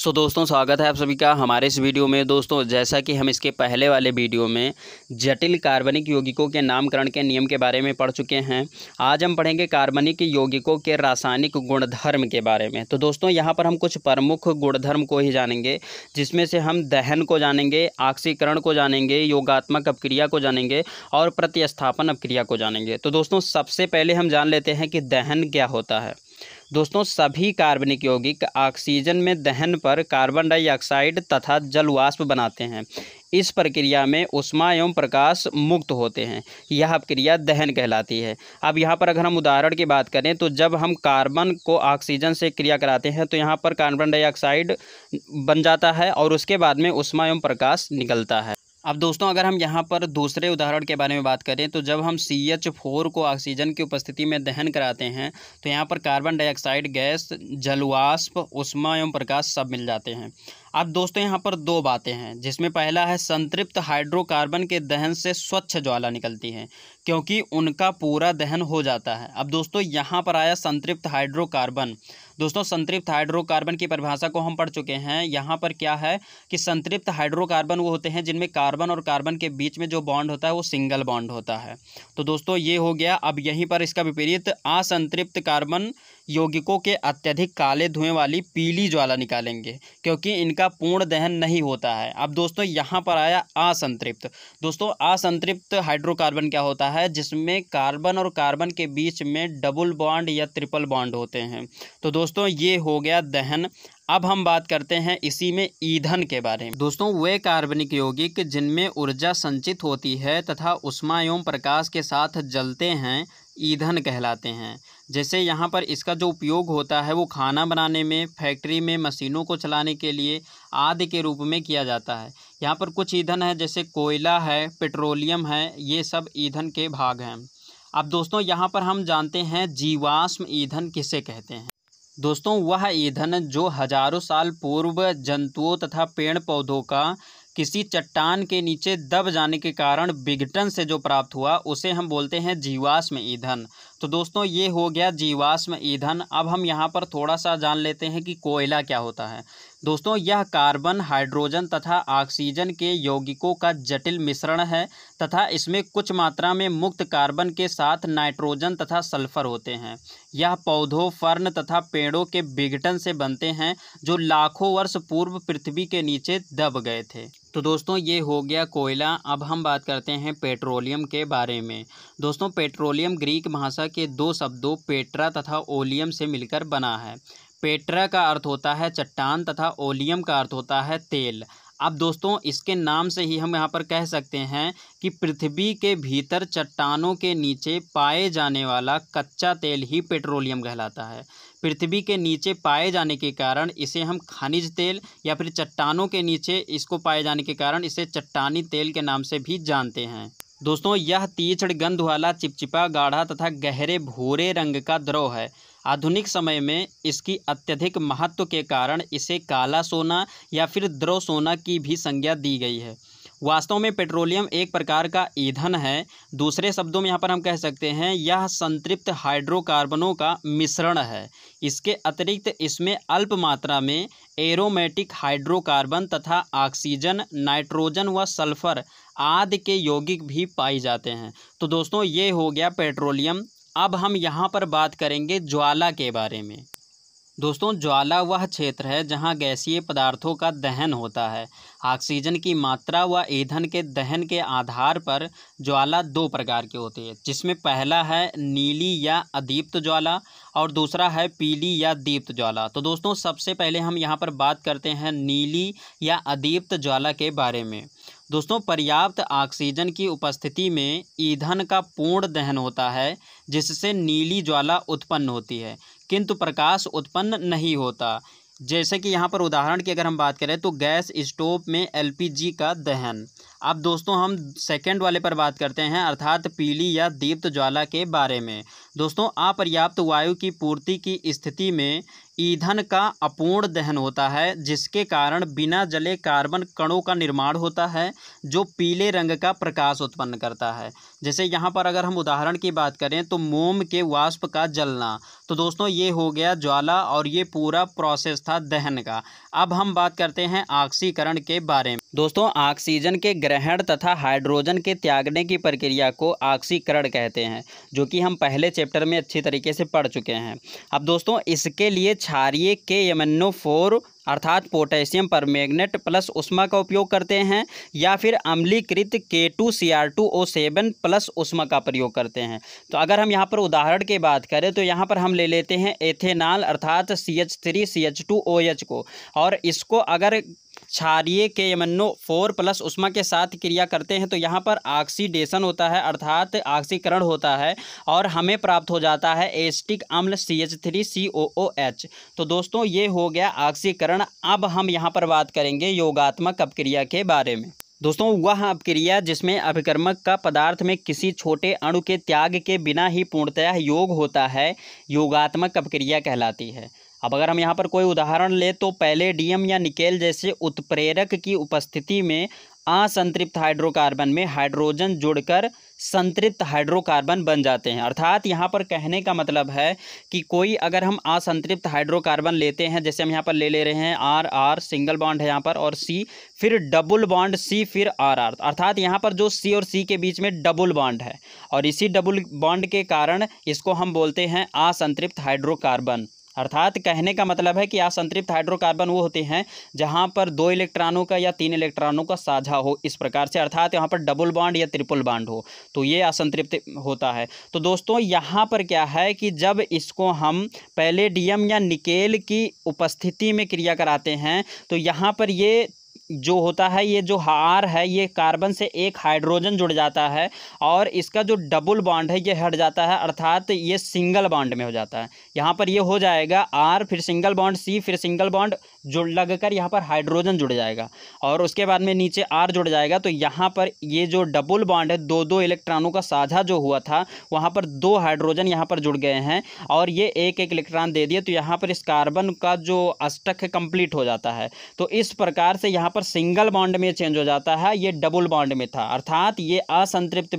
दोस्तों स्वागत है आप सभी का हमारे इस वीडियो में। दोस्तों जैसा कि हम इसके पहले वाले वीडियो में जटिल कार्बनिक यौगिकों के नामकरण के नियम के बारे में पढ़ चुके हैं। आज हम पढ़ेंगे कार्बनिक यौगिकों के रासायनिक गुणधर्म के बारे में। तो दोस्तों यहाँ पर हम कुछ प्रमुख गुणधर्म को ही जानेंगे, जिसमें से हम दहन को जानेंगे, ऑक्सीकरण को जानेंगे, योगात्मक अपक्रिया को जानेंगे और प्रतिस्थापन अपक्रिया को जानेंगे। तो दोस्तों सबसे पहले हम जान लेते हैं कि दहन क्या होता है। दोस्तों सभी कार्बनिक यौगिक ऑक्सीजन में दहन पर कार्बन डाइऑक्साइड तथा जल वाष्प बनाते हैं। इस प्रक्रिया में ऊष्मा एवं प्रकाश मुक्त होते हैं। यह अपक्रिया दहन कहलाती है। अब यहाँ पर अगर हम उदाहरण की बात करें तो जब हम कार्बन को ऑक्सीजन से क्रिया कराते हैं तो यहाँ पर कार्बन डाइऑक्साइड बन जाता है और उसके बाद में ऊष्मा एवं प्रकाश निकलता है। अब दोस्तों अगर हम यहाँ पर दूसरे उदाहरण के बारे में बात करें तो जब हम CH4 को ऑक्सीजन की उपस्थिति में दहन कराते हैं तो यहाँ पर कार्बन डाइऑक्साइड गैस, जलवाष्प, ऊष्मा एवं प्रकाश सब मिल जाते हैं। अब दोस्तों यहाँ पर दो बातें हैं, जिसमें पहला है संतृप्त हाइड्रोकार्बन के दहन से स्वच्छ ज्वाला निकलती है क्योंकि उनका पूरा दहन हो जाता है। अब दोस्तों यहाँ पर आया संतृप्त हाइड्रोकार्बन। दोस्तों संतृप्त हाइड्रोकार्बन की परिभाषा को हम पढ़ चुके हैं। यहाँ पर क्या है कि संतृप्त हाइड्रोकार्बन वो होते हैं जिनमें कार्बन और कार्बन के बीच में जो बॉन्ड होता है वो सिंगल बॉन्ड होता है। तो दोस्तों ये हो गया। अब यहीं पर इसका विपरीत असंतृप्त कार्बन यौगिकों के अत्यधिक काले धुएं वाली पीली ज्वाला निकालेंगे क्योंकि इनका पूर्ण दहन नहीं होता है। अब दोस्तों यहाँ पर आया असंतृप्त। दोस्तों असंतृप्त हाइड्रोकार्बन क्या होता है, जिसमें कार्बन और कार्बन के बीच में डबल बॉन्ड या ट्रिपल बॉन्ड होते हैं। तो दोस्तों ये हो गया दहन। अब हम बात करते हैं इसी में ईंधन के बारे में। दोस्तों वे कार्बनिक यौगिक जिनमें ऊर्जा संचित होती है तथा ऊष्मा एवं प्रकाश के साथ जलते हैं ईंधन कहलाते हैं। जैसे यहाँ पर इसका जो उपयोग होता है वो खाना बनाने में, फैक्ट्री में मशीनों को चलाने के लिए आदि के रूप में किया जाता है। यहाँ पर कुछ ईंधन है जैसे कोयला है, पेट्रोलियम है, ये सब ईंधन के भाग हैं। अब दोस्तों यहाँ पर हम जानते हैं जीवाश्म ईंधन किसे कहते हैं। दोस्तों वह ईंधन जो हजारों साल पूर्व जंतुओं तथा पेड़ पौधों का किसी चट्टान के नीचे दब जाने के कारण विघटन से जो प्राप्त हुआ उसे हम बोलते हैं जीवाश्म ईंधन। तो दोस्तों ये हो गया जीवाश्म ईंधन। अब हम यहाँ पर थोड़ा सा जान लेते हैं कि कोयला क्या होता है। दोस्तों यह कार्बन, हाइड्रोजन तथा ऑक्सीजन के यौगिकों का जटिल मिश्रण है तथा इसमें कुछ मात्रा में मुक्त कार्बन के साथ नाइट्रोजन तथा सल्फर होते हैं। यह पौधों, फर्न तथा पेड़ों के विघटन से बनते हैं जो लाखों वर्ष पूर्व पृथ्वी के नीचे दब गए थे। तो दोस्तों ये हो गया कोयला। अब हम बात करते हैं पेट्रोलियम के बारे में। दोस्तों पेट्रोलियम ग्रीक भाषा के दो शब्दों पेट्रा तथा ओलियम से मिलकर बना है। पेट्रा का अर्थ होता है चट्टान तथा ओलियम का अर्थ होता है तेल। अब दोस्तों इसके नाम से ही हम यहाँ पर कह सकते हैं कि पृथ्वी के भीतर चट्टानों के नीचे पाए जाने वाला कच्चा तेल ही पेट्रोलियम कहलाता है। पृथ्वी के नीचे पाए जाने के कारण इसे हम खनिज तेल या फिर चट्टानों के नीचे इसको पाए जाने के कारण इसे चट्टानी तेल के नाम से भी जानते हैं। दोस्तों यह तीक्ष्ण गंध वाला चिपचिपा, गाढ़ा तथा गहरे भूरे रंग का द्रव है। आधुनिक समय में इसकी अत्यधिक महत्व के कारण इसे काला सोना या फिर द्रव सोना की भी संज्ञा दी गई है। वास्तव में पेट्रोलियम एक प्रकार का ईंधन है। दूसरे शब्दों में यहाँ पर हम कह सकते हैं यह संतृप्त हाइड्रोकार्बनों का मिश्रण है। इसके अतिरिक्त इसमें अल्प मात्रा में एरोमेटिक हाइड्रोकार्बन तथा ऑक्सीजन, नाइट्रोजन व सल्फर आदि के यौगिक भी पाए जाते हैं। तो दोस्तों ये हो गया पेट्रोलियम। अब हम यहाँ पर बात करेंगे ज्वाला के बारे में। दोस्तों ज्वाला वह क्षेत्र है जहाँ गैसीय पदार्थों का दहन होता है। ऑक्सीजन की मात्रा व ईंधन के दहन के आधार पर ज्वाला दो प्रकार की होती है, जिसमें पहला है नीली या अदीप्त ज्वाला और दूसरा है पीली या दीप्त ज्वाला। तो दोस्तों सबसे पहले हम यहाँ पर बात करते हैं नीली या अदीप्त ज्वाला के बारे में। दोस्तों पर्याप्त ऑक्सीजन की उपस्थिति में ईंधन का पूर्ण दहन होता है जिससे नीली ज्वाला उत्पन्न होती है, किंतु प्रकाश उत्पन्न नहीं होता। जैसे कि यहाँ पर उदाहरण की अगर हम बात करें तो गैस स्टोव में LPG का दहन। अब दोस्तों हम सेकंड वाले पर बात करते हैं, अर्थात पीली या दीप्त ज्वाला के बारे में। दोस्तों अपर्याप्त वायु की पूर्ति की स्थिति में ईंधन का अपूर्ण दहन होता है, जिसके कारण बिना जले कार्बन कणों का निर्माण होता है जो पीले रंग का प्रकाश उत्पन्न करता है। जैसे यहाँ पर अगर हम उदाहरण की बात करें तो मोम के वाष्प का जलना। तो दोस्तों ये हो गया ज्वाला और ये पूरा प्रोसेस था दहन का। अब हम बात करते हैं ऑक्सीकरण के बारे में। दोस्तों ऑक्सीजन के ग्रहण तथा हाइड्रोजन के त्यागने की प्रक्रिया को ऑक्सीकरण कहते हैं, जो कि हम पहले चैप्टर में अच्छी तरीके से पढ़ चुके हैं। अब दोस्तों इसके लिए क्षारीय KMnO4 अर्थात पोटेशियम परमैंगनेट प्लस उष्मा का उपयोग करते हैं, या फिर अम्लीकृत K2Cr2O7 प्लस उष्मा का प्रयोग करते हैं। तो अगर हम यहाँ पर उदाहरण की बात करें तो यहाँ पर हम ले लेते हैं एथेनॉल अर्थात CH3CH2OH को, और इसको अगर क्षारीय KMnO4 प्लस उष्मा के साथ क्रिया करते हैं तो यहाँ पर ऑक्सीडेशन होता है अर्थात ऑक्सीकरण होता है, और हमें प्राप्त हो जाता है एसिटिक अम्ल CH3COOH। तो दोस्तों ये हो गया ऑक्सीकरण। अब हम यहाँ पर बात करेंगे योगात्मक अपक्रिया के बारे में। दोस्तों वह अपक्रिया जिसमें अभिकर्मक का पदार्थ में किसी छोटे अणु के त्याग के बिना ही पूर्णतः योग होता है, योगात्मक अपक्रिया कहलाती है। अब अगर हम यहाँ पर कोई उदाहरण लें तो पैलेडियम या निकेल जैसे उत्प्रेरक की उपस्थिति में असंतृप्त हाइड्रोकार्बन में हाइड्रोजन जुड़कर संतृप्त हाइड्रोकार्बन बन जाते हैं। अर्थात यहाँ पर कहने का मतलब है कि कोई अगर हम असंतृप्त हाइड्रोकार्बन लेते हैं, जैसे हम यहाँ पर ले रहे हैं RR सिंगल बॉन्ड है यहाँ पर, और C फिर डबल बॉन्ड C फिर RR, अर्थात यहाँ पर जो C और C के बीच में डबल बॉन्ड है, और इसी डबल बॉन्ड के कारण इसको हम बोलते हैं असंतृप्त हाइड्रोकार्बन। अर्थात कहने का मतलब है कि असंतृप्त हाइड्रोकार्बन वो होते हैं जहां पर 2 इलेक्ट्रॉनों का या 3 इलेक्ट्रॉनों का साझा हो, इस प्रकार से, अर्थात यहाँ पर डबल बॉन्ड या ट्रिपल बॉन्ड हो, तो ये असंतृप्त होता है। तो दोस्तों यहाँ पर क्या है कि जब इसको हम पैलेडियम या निकेल की उपस्थिति में क्रिया कराते हैं तो यहाँ पर ये जो होता है, ये जो R है ये कार्बन से एक हाइड्रोजन जुड़ जाता है, और इसका जो डबल बॉन्ड है ये हट जाता है, अर्थात ये सिंगल बॉन्ड में हो जाता है। यहाँ पर ये हो जाएगा R फिर सिंगल बॉन्ड C फिर सिंगल बॉन्ड जुड़ लगकर यहाँ पर हाइड्रोजन जुड़ जाएगा, और उसके बाद में नीचे R जुड़ जाएगा। तो यहाँ पर ये जो डबल बॉन्ड है, 2 इलेक्ट्रॉनों का साझा जो हुआ था वहाँ पर 2 हाइड्रोजन यहाँ पर जुड़ गए हैं, और ये एक इलेक्ट्रॉन दे दिए, तो यहाँ पर इस कार्बन का जो अष्टक है कंप्लीट हो जाता है। तो इस प्रकार से यहाँ पर सिंगल बॉन्ड में चेंज हो जाता है, ये डबल बॉन्ड में था, अर्थात ये असंतृप्त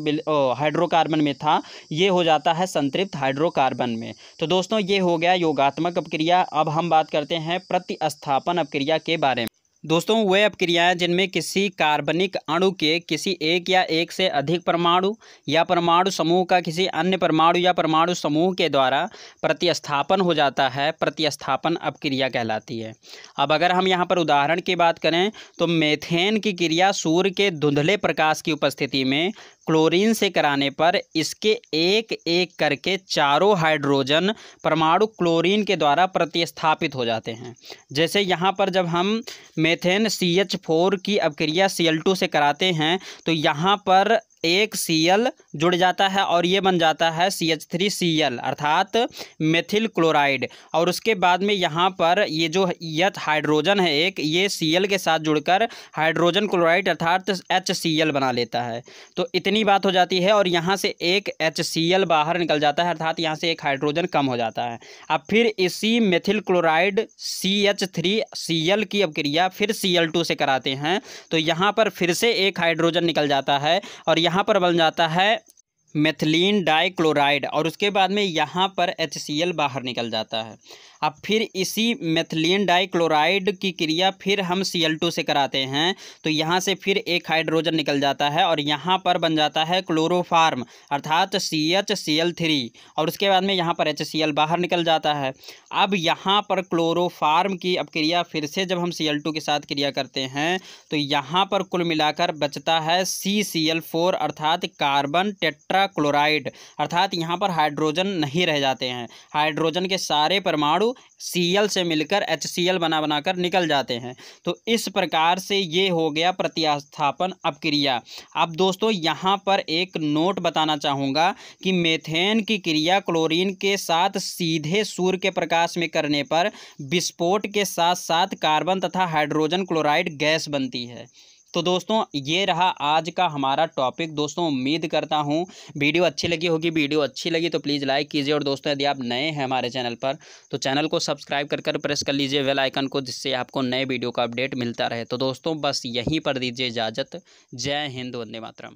हाइड्रोकार्बन में था, ये हो जाता है संतृप्त हाइड्रोकार्बन में। तो दोस्तों ये हो गया योगात्मक अपक्रिया। अब हम बात करते हैं प्रतिस्थापन अपक्रिया के बारे में। दोस्तों वे अपक्रियाएं जिनमें किसी कार्बनिक अणु के किसी एक या एक से अधिक परमाणु या परमाणु समूह का किसी अन्य परमाणु या परमाणु समूह के द्वारा प्रतिस्थापन हो जाता है, प्रतिस्थापन अपक्रिया कहलाती है। अब अगर हम यहाँ पर उदाहरण की बात करें तो मेथेन की क्रिया सूर्य के धुंधले प्रकाश की उपस्थिति में क्लोरीन से कराने पर इसके एक एक करके चारों हाइड्रोजन परमाणु क्लोरीन के द्वारा प्रतिस्थापित हो जाते हैं। जैसे यहाँ पर जब हम मेथेन CH4 की अपक्रिया Cl2 से कराते हैं तो यहाँ पर एक Cl जुड़ जाता है और ये बन जाता है CH3Cl अर्थात मेथिल क्लोराइड, और उसके बाद में यहाँ पर ये जो यथ हाइड्रोजन है एक, ये Cl के साथ जुड़कर हाइड्रोजन क्लोराइड अर्थात HCl बना लेता है। तो इतनी बात हो जाती है, और यहाँ से एक HCl बाहर निकल जाता है, अर्थात यहाँ से एक हाइड्रोजन कम हो जाता है। अब फिर इसी मेथिल क्लोराइड CH3Cl की अपक्रिया फिर Cl2 से कराते हैं तो यहाँ पर फिर से एक हाइड्रोजन निकल जाता है, और यहाँ पर बन जाता है मेथिलीन डाइक्लोराइड, और उसके बाद में यहाँ पर HCl बाहर निकल जाता है। अब फिर इसी मेथिलीन डाइक्लोराइड की क्रिया फिर हम Cl2 से कराते हैं तो यहाँ से फिर एक हाइड्रोजन निकल जाता है, और यहाँ पर बन जाता है क्लोरोफार्म अर्थात CHCl3, और उसके बाद में यहाँ पर HCl बाहर निकल जाता है। अब यहाँ पर क्लोरोफार्म की अपक्रिया फिर से जब हम Cl2 के साथ क्रिया करते हैं तो यहाँ पर कुल मिलाकर बचता है CCl4 अर्थात कार्बन टेट्राक्लोराइड, अर्थात यहाँ पर हाइड्रोजन नहीं रह जाते हैं, हाइड्रोजन के सारे परमाणु Cl से मिलकर HCl बनाकर निकल जाते हैं। तो इस प्रकार से ये हो गया प्रतिस्थापन अपक्रिया। अब दोस्तों यहाँ पर एक नोट बताना चाहूँगा कि मेथेन की क्रिया क्लोरीन के साथ सीधे सूर्य के प्रकाश में करने पर विस्फोट के साथ साथ कार्बन तथा हाइड्रोजन क्लोराइड गैस बनती है। तो दोस्तों ये रहा आज का हमारा टॉपिक। दोस्तों उम्मीद करता हूँ वीडियो अच्छी लगी होगी। वीडियो अच्छी लगी तो प्लीज़ लाइक कीजिए, और दोस्तों यदि आप नए हैं हमारे चैनल पर तो चैनल को सब्सक्राइब कर प्रेस कर लीजिए बेल आइकन को, जिससे आपको नए वीडियो का अपडेट मिलता रहे। तो दोस्तों बस यहीं पर दीजिए इजाज़त। जय हिंद, वंदे मातरम।